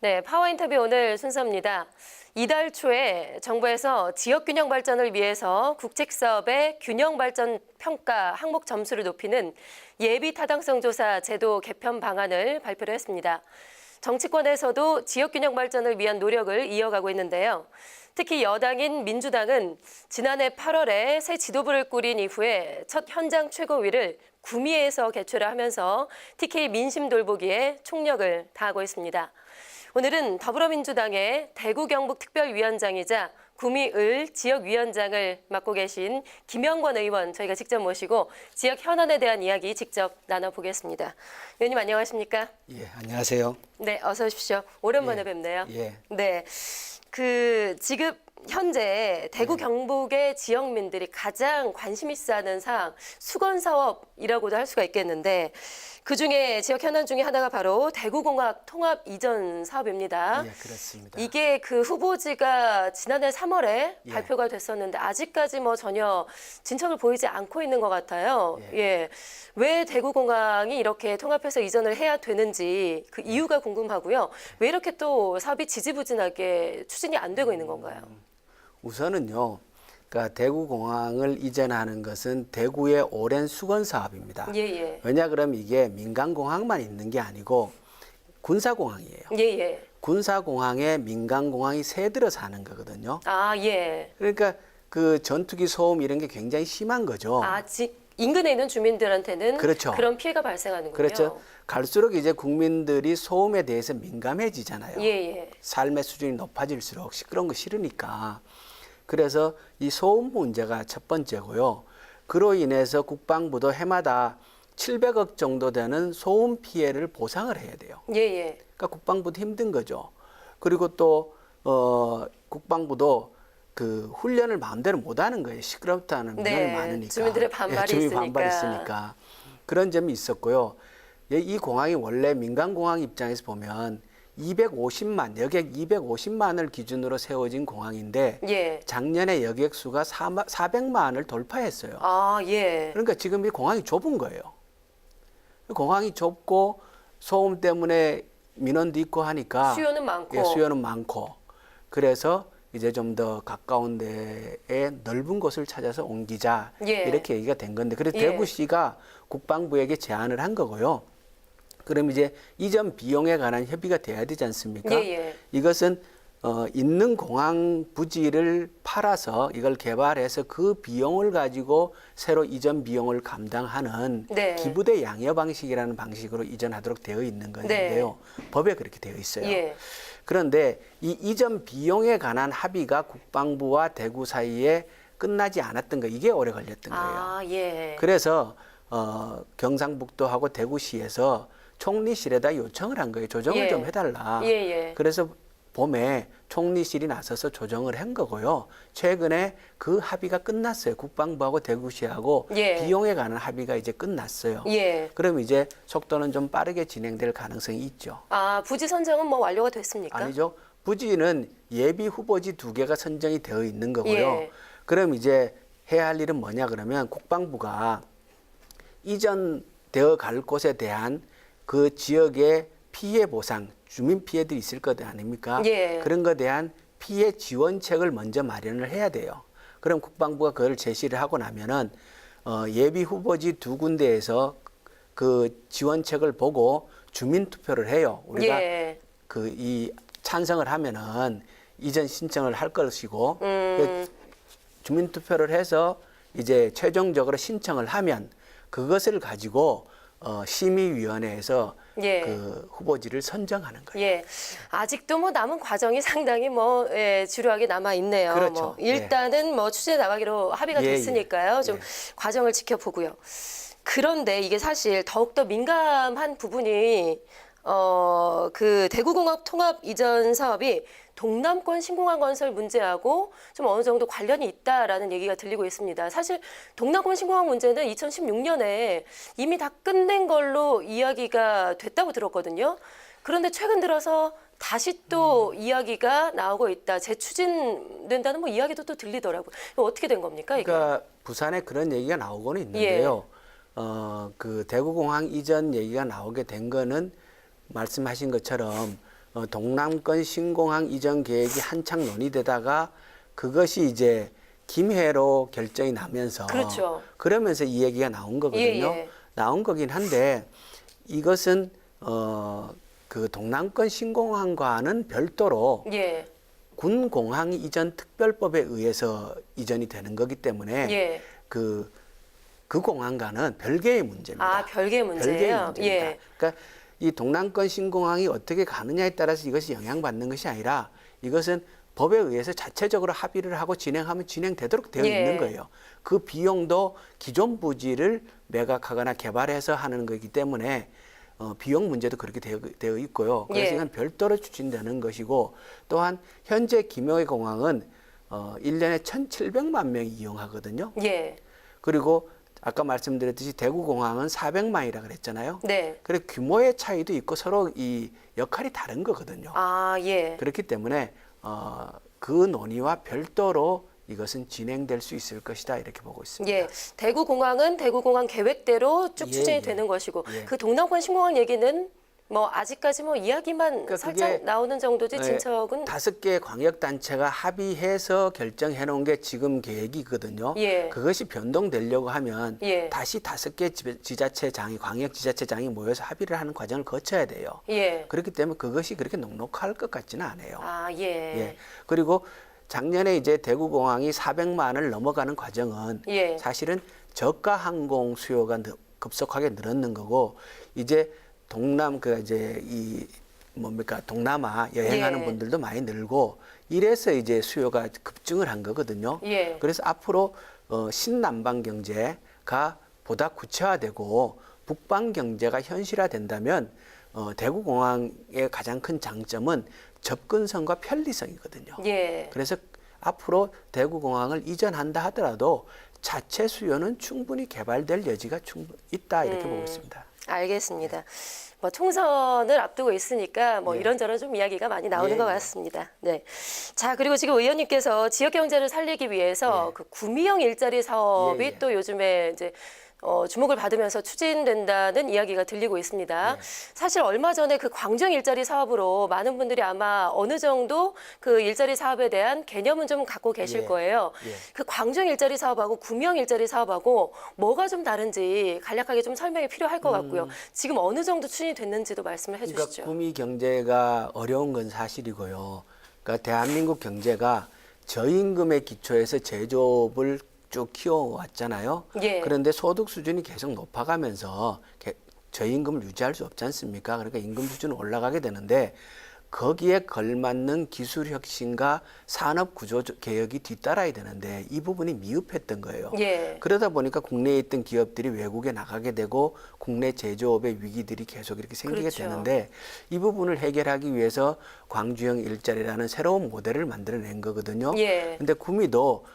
네, 파워 인터뷰 오늘 순서입니다. 이달 초에 정부에서 지역 균형 발전을 위해서 국책 사업의 균형 발전 평가 항목 점수를 높이는 예비 타당성 조사 제도 개편 방안을 발표를 했습니다. 정치권에서도 지역 균형 발전을 위한 노력을 이어가고 있는데요. 특히 여당인 민주당은 지난해 8월에 새 지도부를 꾸린 이후에 첫 현장 최고위를 구미에서 개최를 하면서 TK 민심 돌보기에 총력을 다하고 있습니다. 오늘은 더불어민주당의 대구 경북 특별위원장이자 구미을 지역위원장을 맡고 계신 김영권 의원 저희가 직접 모시고 지역 현안에 대한 이야기 직접 나눠보겠습니다. 의원님 안녕하십니까? 예, 안녕하세요. 네, 어서 오십시오. 오랜만에 예, 뵙네요. 예. 네, 지금 현재 대구 경북의 지역민들이 가장 관심 있어하는 사항 수건 사업이라고도 할 수가 있겠는데 그중에 지역 현안 중에 하나가 바로 대구공학 통합 이전 사업입니다. 예, 그렇습니다. 이게 그 후보지가 지난해 3월에 예. 발표가 됐었는데 아직까지 뭐 전혀 진척을 보이지 않고 있는 것 같아요. 예. 왜 대구공항이 이렇게 통합해서 이전을 해야 되는지 그 이유가 궁금하고요. 왜 이렇게 또 사업이 지지부진하게 추진이 안 되고 있는 건가요? 우선은요, 그러니까 대구공항을 이전하는 것은 대구의 오랜 수건 사업입니다. 예, 예. 왜냐 그러면 이게 민간공항만 있는 게 아니고 군사공항이에요. 예, 예. 군사공항에 민간공항이 새들어서 하는 거거든요. 아, 예. 그러니까 그 전투기 소음 이런 게 굉장히 심한 거죠. 아, 인근에 있는 주민들한테는 그렇죠. 그런 피해가 발생하는군요. 그렇죠. 갈수록 이제 국민들이 소음에 대해서 민감해지잖아요. 예, 예. 삶의 수준이 높아질수록 시끄러운 거 싫으니까. 그래서 이 소음 문제가 첫 번째고요. 그로 인해서 국방부도 해마다 700억 정도 되는 소음 피해를 보상을 해야 돼요. 예, 예. 그러니까 국방부도 힘든 거죠. 그리고 또 국방부도 그 훈련을 마음대로 못 하는 거예요. 시끄럽다는 네, 면이 많으니까. 주민들의 반발이 주민 있으니까. 반발이 있으니까. 그런 점이 있었고요. 이 공항이 원래 민간공항 입장에서 보면 250만, 여객 250만을 기준으로 세워진 공항인데 예. 작년에 여객 수가 400만을 돌파했어요. 아, 예. 그러니까 지금 이 공항이 좁은 거예요. 공항이 좁고 소음 때문에 민원도 있고 하니까 수요는 많고. 예, 수요는 많고. 그래서 이제 좀 더 가까운 데에 넓은 곳을 찾아서 옮기자. 예. 이렇게 얘기가 된 건데 그래서 예. 대구시가 국방부에게 제안을 한 거고요. 그럼 이제 이전 비용에 관한 협의가 돼야 되지 않습니까? 예, 예. 이것은 있는 공항 부지를 팔아서 이걸 개발해서 그 비용을 가지고 새로 이전 비용을 감당하는 네. 기부대 양여 방식이라는 방식으로 이전하도록 되어 있는 건데요. 법에 그렇게 되어 있어요. 예. 그런데 이 이전 비용에 관한 합의가 국방부와 대구 사이에 끝나지 않았던 거 이게 오래 걸렸던 거예요. 아, 예. 그래서 경상북도하고 대구시에서 총리실에다 요청을 한 거예요. 조정을 예. 좀 해달라. 예, 예. 그래서 봄에 총리실이 나서서 조정을 한 거고요. 최근에 그 합의가 끝났어요. 국방부하고 대구시하고 예. 비용에 관한 합의가 이제 끝났어요. 예. 그럼 이제 속도는 좀 빠르게 진행될 가능성이 있죠. 아, 부지 선정은 뭐 완료가 됐습니까? 아니죠. 부지는 예비 후보지 2개가 선정이 되어 있는 거고요. 예. 그럼 이제 해야 할 일은 뭐냐 그러면 국방부가 이전되어 갈 곳에 대한 그 지역의 피해 보상, 주민 피해들이 있을 것 아닙니까? 예. 그런 것에 대한 피해 지원책을 먼저 마련을 해야 돼요. 그럼 국방부가 그걸 제시를 하고 나면은 예비 후보지 2군데에서 그 지원책을 보고 주민 투표를 해요. 우리가 예. 이 찬성을 하면은 이전 신청을 할 것이고 주민 투표를 해서 이제 최종적으로 신청을 하면 그것을 가지고 심의위원회에서 예. 그 후보지를 선정하는 거예요. 예. 아직도 뭐 남은 과정이 상당히 뭐 지루하게 남아 있네요. 그렇죠. 뭐 일단은 뭐 추진해 나가기로 합의가 예, 됐으니까요. 좀 예. 과정을 지켜보고요. 그런데 이게 사실 더욱더 민감한 부분이 그 대구공항 통합 이전 사업이 동남권 신공항 건설 문제하고 좀 어느 정도 관련이 있다라는 얘기가 들리고 있습니다. 사실 동남권 신공항 문제는 2016년에 이미 다 끝낸 걸로 이야기가 됐다고 들었거든요. 그런데 최근 들어서 다시 또 이야기가 나오고 있다. 재추진된다는 뭐 이야기도 또 들리더라고요. 이거 어떻게 된 겁니까, 이게? 그러니까 부산에 그런 얘기가 나오고는 있는데요. 그 대구공항 이전 얘기가 나오게 된 거는 말씀하신 것처럼 동남권 신공항 이전 계획이 한창 논의되다가 그것이 이제 김해로 결정이 나면서 그렇죠. 그러면서 이 얘기가 나온 거거든요. 예. 나온 거긴 한데 이것은 그 동남권 신공항과는 별도로 예. 군공항 이전 특별법에 의해서 이전이 되는 거기 때문에 예. 그 공항과는 별개의 문제입니다. 아, 별개의 문제예요? 별개의 문제입니다. 예. 그러니까 이 동남권 신공항이 어떻게 가느냐에 따라서 이것이 영향받는 것이 아니라 이것은 법에 의해서 자체적으로 합의를 하고 진행하면 진행되도록 되어 예. 있는 거예요. 그 비용도 기존 부지를 매각하거나 개발해서 하는 거기 때문에 비용 문제도 그렇게 되어 있고요. 그래서 예. 이건 별도로 추진되는 것이고 또한 현재 김해 공항은 1년에 1,700만 명이 이용하거든요. 예. 그리고 아까 말씀드렸듯이 대구공항은 400만이라 그랬잖아요. 네. 그래 규모의 차이도 있고 서로 이 역할이 다른 거거든요. 아, 예. 그렇기 때문에 그 논의와 별도로 이것은 진행될 수 있을 것이다 이렇게 보고 있습니다. 예, 대구공항은 대구공항 계획대로 쭉 예, 추진이 예. 되는 것이고 예. 그 동남권 신공항 얘기는 뭐 아직까지 뭐 이야기만 그러니까 살짝 그게, 나오는 정도지 진척은 5개 광역 단체가 합의해서 결정해 놓은 게 지금 계획이거든요. 예. 그것이 변동되려고 하면 예. 다시 5개 지자체장이 광역 지자체장이 모여서 합의를 하는 과정을 거쳐야 돼요. 예. 그렇기 때문에 그것이 그렇게 녹록할 것 같지는 않아요. 아, 예. 예. 그리고 작년에 이제 대구공항이 400만을 넘어가는 과정은 예. 사실은 저가 항공 수요가 급속하게 늘었는 거고 이제 이제 이 뭡니까 동남아 여행하는 예. 분들도 많이 늘고 이래서 이제 수요가 급증을 한 거거든요. 예. 그래서 앞으로 신남방 경제가 보다 구체화되고 북방 경제가 현실화된다면 대구공항의 가장 큰 장점은 접근성과 편리성이거든요. 예. 그래서 앞으로 대구공항을 이전한다 하더라도 자체 수요는 충분히 개발될 여지가 있다 이렇게 보고 있습니다. 알겠습니다. 뭐 총선을 앞두고 있으니까 뭐 예. 이런저런 좀 이야기가 많이 나오는 예, 것 예. 같습니다. 네. 자, 그리고 지금 의원님께서 지역 경제를 살리기 위해서 예. 그 구미형 일자리 사업이 예, 예. 또 요즘에 이제 주목을 받으면서 추진된다는 이야기가 들리고 있습니다. 예. 사실 얼마 전에 그 광주형 일자리 사업으로 많은 분들이 아마 어느 정도 그 일자리 사업에 대한 개념은 좀 갖고 계실 예. 거예요. 예. 그 광주형 일자리 사업하고 구미형 일자리 사업하고 뭐가 좀 다른지 간략하게 좀 설명이 필요할 것 같고요. 지금 어느 정도 추진이 됐는지도 말씀을 해주시죠. 그러니까 구미 경제가 어려운 건 사실이고요. 그러니까 대한민국 경제가 저임금의 기초에서 제조업을 쭉 키워왔잖아요. 예. 그런데 소득 수준이 계속 높아가면서 저임금을 유지할 수 없지 않습니까? 그러니까 임금 수준은 올라가게 되는데 거기에 걸맞는 기술 혁신과 산업 구조 개혁이 뒤따라야 되는데 이 부분이 미흡했던 거예요. 예. 그러다 보니까 국내에 있던 기업들이 외국에 나가게 되고 국내 제조업의 위기들이 계속 이렇게 생기게 그렇죠. 되는데 이 부분을 해결하기 위해서 광주형 일자리라는 새로운 모델을 만들어낸 거거든요. 예. 근데 구미도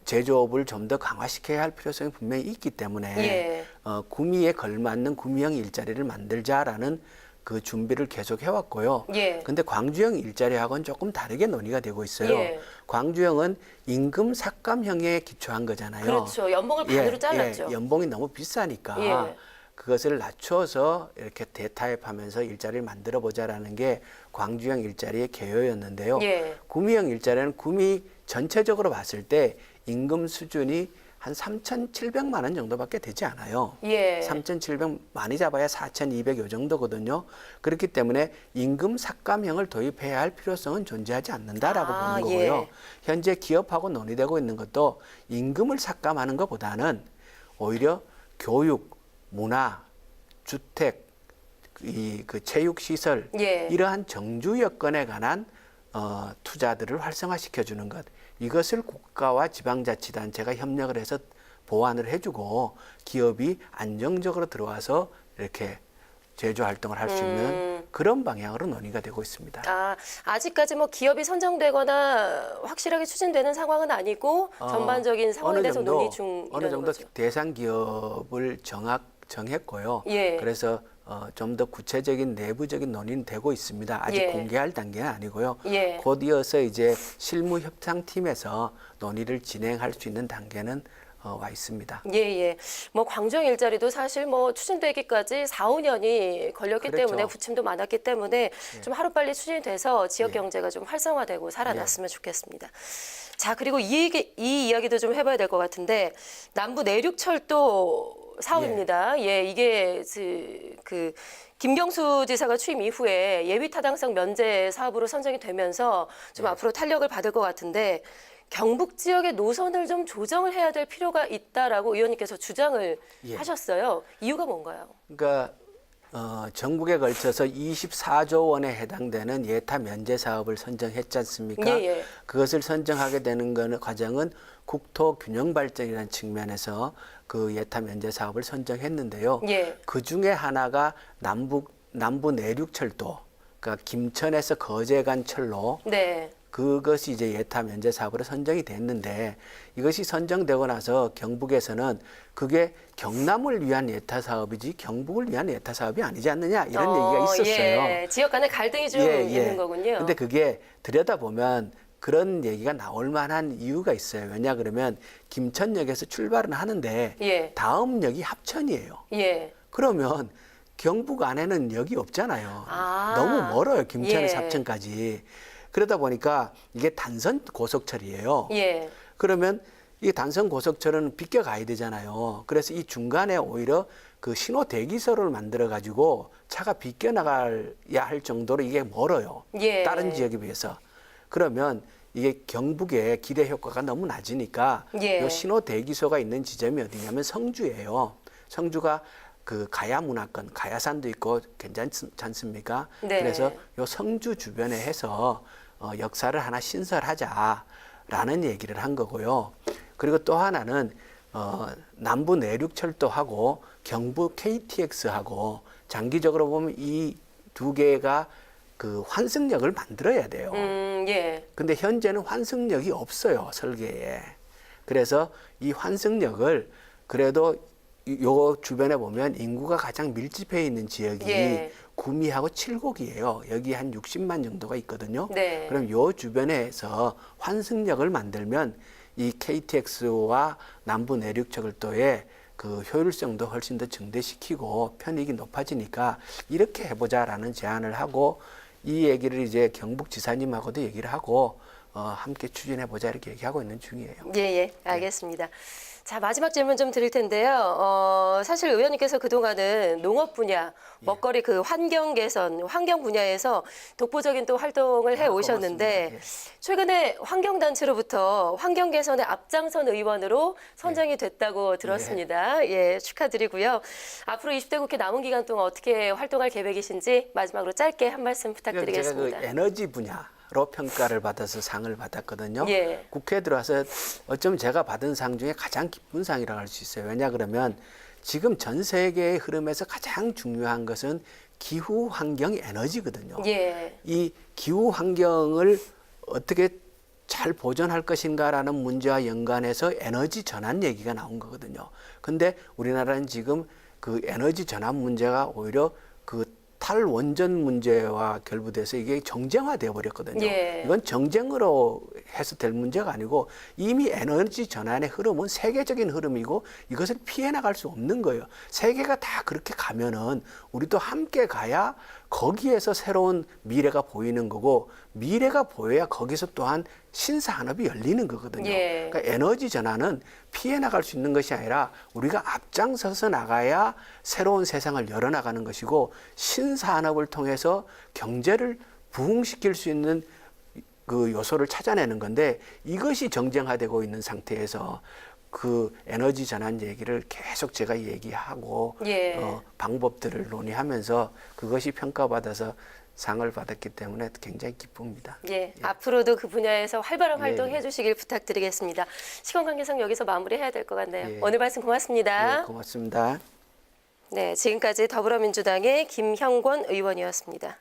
제조업을 좀 더 강화시켜야 할 필요성이 분명히 있기 때문에 예. 구미에 걸맞는 구미형 일자리를 만들자라는 그 준비를 계속 해왔고요. 예. 근데 광주형 일자리하고는 조금 다르게 논의가 되고 있어요. 예. 광주형은 임금 삭감형에 기초한 거잖아요. 그렇죠. 연봉을 반으로 잘랐죠. 연봉이 너무 비싸니까 예. 그것을 낮춰서 이렇게 대타협하면서 일자리를 만들어 보자라는 게 광주형 일자리의 개요였는데요. 예. 구미형 일자리는 구미 전체적으로 봤을 때 임금 수준이 한 3,700만 원 정도밖에 되지 않아요. 예. 3,700 많이 잡아야 4,200 요 정도거든요. 그렇기 때문에 임금 삭감형을 도입해야 할 필요성은 존재하지 않는다라고 보는 거고요. 예. 현재 기업하고 논의되고 있는 것도 임금을 삭감하는 것보다는 오히려 교육, 문화, 주택, 그 체육 시설 예. 이러한 정주 여건에 관한 투자들을 활성화시켜 주는 것. 이것을 국가와 지방자치단체가 협력을 해서 보완을 해주고 기업이 안정적으로 들어와서 이렇게 제조 활동을 할 수 있는 그런 방향으로 논의가 되고 있습니다. 아직까지 뭐 기업이 선정되거나 확실하게 추진되는 상황은 아니고 전반적인 상황에 대해서 논의 중이라는 어느 정도 거죠. 대상 기업을 정했고요. 예. 그래서 좀 더 구체적인 내부적인 논의는 되고 있습니다. 아직 예. 공개할 단계는 아니고요. 예. 곧 이어서 이제 실무 협상팀에서 논의를 진행할 수 있는 단계는 와 있습니다. 예, 예. 뭐 광주형 일자리도 사실 뭐 추진되기까지 4, 5년이 걸렸기 그렇죠. 때문에 부침도 많았기 때문에 좀 하루빨리 추진이 돼서 지역 예. 경제가 좀 활성화되고 살아났으면 좋겠습니다. 자, 그리고 이 이야기도 좀 해봐야 될 것 같은데 남부 내륙철도 사업입니다. 예, 이게 그 김경수 지사가 취임 이후에 예비 타당성 면제 사업으로 선정이 되면서 좀 앞으로 탄력을 받을 것 같은데 경북 지역의 노선을 좀 조정을 해야 될 필요가 있다라고 의원님께서 주장을 예. 하셨어요. 이유가 뭔가요? 그러니까 전국에 걸쳐서 24조 원에 해당되는 예타 면제 사업을 선정했지 않습니까? 예, 예. 그것을 선정하게 되는 과정은 국토 균형 발전이라는 측면에서 그 예타 면제 사업을 선정했는데요. 예. 그 중에 하나가 남부 내륙철도, 그러니까 김천에서 거제 간 철로. 네. 그것이 이제 예타 면제 사업으로 선정이 됐는데 이것이 선정되고 나서 경북에서는 그게 경남을 위한 예타 사업이지 경북을 위한 예타 사업이 아니지 않느냐 이런 얘기가 있었어요. 예. 지역 간의 갈등이 좀 있는 거군요. 근데 그게 들여다보면 그런 얘기가 나올 만한 이유가 있어요. 왜냐 그러면 김천역에서 출발은 하는데 예. 다음 역이 합천이에요. 예. 그러면 경북 안에는 역이 없잖아요. 아. 너무 멀어요. 김천에서 예. 합천까지. 그러다 보니까 이게 단선 고속철이에요. 예. 그러면 이 단선 고속철은 비껴가야 되잖아요. 그래서 이 중간에 오히려 그 신호 대기소를 만들어 가지고 차가 비껴나가야 할 정도로 이게 멀어요. 예. 다른 지역에 비해서. 그러면 이게 경북의 기대 효과가 너무 낮으니까 예. 이 신호 대기소가 있는 지점이 어디냐면 성주예요. 성주가 그 가야 문화권, 가야산도 있고 괜찮지 않습니까? 네. 그래서 요 성주 주변에 해서 역사를 하나 신설하자라는 얘기를 한 거고요. 그리고 또 하나는 남부 내륙철도하고 경부 KTX하고 장기적으로 보면 이 두 개가 그 환승역을 만들어야 돼요. 예. 근데 현재는 환승역이 없어요, 설계에. 그래서 이 환승역을 그래도 요 주변에 보면 인구가 가장 밀집해 있는 지역이 예. 구미하고 칠곡이에요. 여기 한 60만 정도가 있거든요. 네. 그럼 요 주변에서 환승역을 만들면 이 KTX와 남부 내륙철도의 그 효율성도 훨씬 더 증대시키고 편익이 높아지니까 이렇게 해보자라는 제안을 하고 이 얘기를 이제 경북지사님하고도 얘기를 하고 함께 추진해보자 이렇게 얘기하고 있는 중이에요. 예, 예, 알겠습니다. 자, 마지막 질문 좀 드릴 텐데요. 사실 의원님께서 그동안은 농업 분야, 먹거리 그 환경 개선, 환경 분야에서 독보적인 또 활동을 해 오셨는데 고맙습니다. 최근에 환경단체로부터 환경 개선의 앞장선 의원으로 선정이 됐다고 들었습니다. 예, 축하드리고요. 앞으로 20대 국회 남은 기간 동안 어떻게 활동할 계획이신지 마지막으로 짧게 한 말씀 부탁드리겠습니다. 제가 그 에너지 분야로 평가를 받아서 상을 받았거든요. 예. 국회에 들어와서 어쩌면 제가 받은 상 중에 가장 기쁜 상이라고 할 수 있어요. 왜냐 그러면 지금 전 세계의 흐름에서 가장 중요한 것은 기후 환경 에너지거든요. 예. 이 기후 환경을 어떻게 잘 보존할 것인가라는 문제와 연관해서 에너지 전환 얘기가 나온 거거든요. 근데 우리나라는 지금 그 에너지 전환 문제가 오히려 그 탈원전 문제와 결부돼서 이게 정쟁화되어 버렸거든요. 예. 이건 정쟁으로 해서 될 문제가 아니고 이미 에너지 전환의 흐름은 세계적인 흐름이고 이것을 피해 나갈 수 없는 거예요. 세계가 다 그렇게 가면은 우리도 함께 가야 거기에서 새로운 미래가 보이는 거고 미래가 보여야 거기서 또한 신산업이 열리는 거거든요. 예. 그러니까 에너지 전환은 피해 나갈 수 있는 것이 아니라 우리가 앞장서서 나가야 새로운 세상을 열어나가는 것이고 신산업을 통해서 경제를 부흥시킬 수 있는 그 요소를 찾아내는 건데 이것이 정쟁화되고 있는 상태에서 그 에너지 전환 얘기를 계속 제가 얘기하고 예. 방법들을 논의하면서 그것이 평가받아서 상을 받았기 때문에 굉장히 기쁩니다. 예, 앞으로도 그 분야에서 활발한 예, 활동해 예. 주시길 부탁드리겠습니다. 시간 관계상 여기서 마무리해야 될 것 같네요. 예. 오늘 말씀 고맙습니다. 네, 고맙습니다. 네, 지금까지 더불어민주당의 김형권 의원이었습니다.